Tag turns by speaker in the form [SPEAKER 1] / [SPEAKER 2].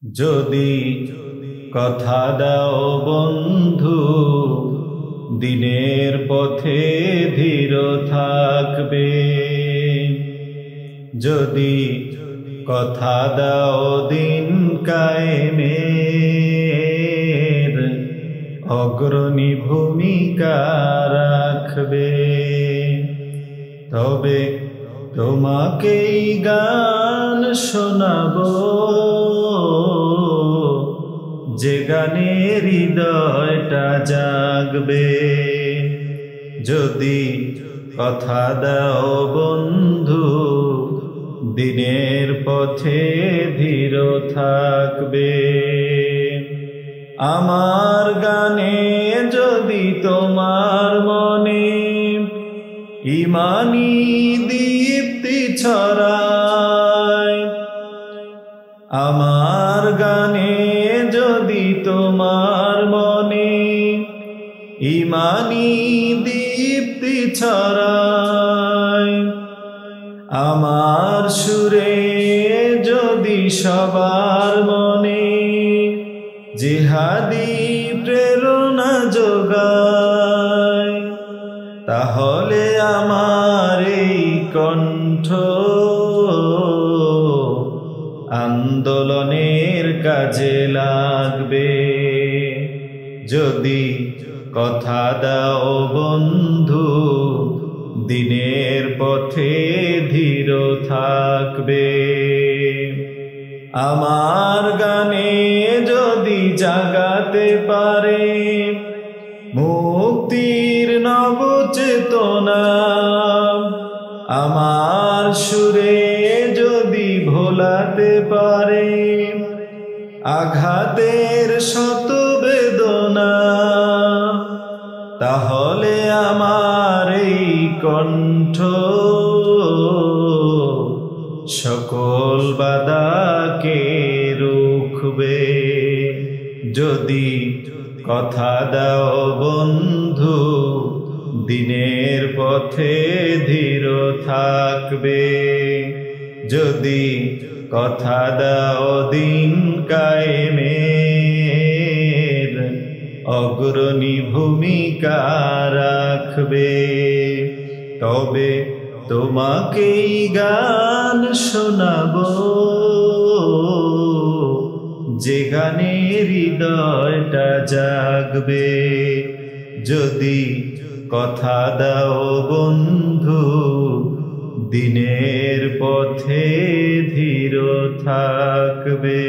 [SPEAKER 1] যদি কথা দাও বন্ধু, দিনের পথে ধীর থাকবে। যদি কথা দাও দিন কায়েমের, অগ্রণী ভূমিকা রাখবে। তবে তোমাকেই গান শোনাবো, যে গানে হৃদয়টা জাগবে। যদি কথা দাও বন্ধু, দিনের পথে ধীর থাকবে। আমার গানে যদি তোমার মনে ঈমানী দীপ্তি ছড়ায়, আমার গানে যদি তোমার মনে ঈমানী দীপ্তি ছড়ায়, আমার সুরে যদি সবার মনে জিহাদি প্রেরণা যোগায়, তাহলে আমার এই কণ্ঠ আন্দোলনের কাজে লাগবে। যদি কথা দাও বন্ধু, দিনের পথে ধীর থাকবে। আমার গানে যদি জাগাতে পারে মুক্তির নব চেতনা, আমার সুরে যদি ভোলাতে পারে আঘাতের শত বেদনা, তাহলে আমার এই কণ্ঠ সকল বাধাকে রুখবে। যদি কথা দাও বন্ধু, দিনের পথে ধীর থাকবে। যদি কথা দাও দিন কায়েমের, অগ্রণী ভূমিকা রাখবে। তবে তোমাকেই গান শোনাবো, যে গানে হৃদয়টা জাগবে। যদি কথা দাও বন্ধু, দিনের পথে ধীর থাকবে।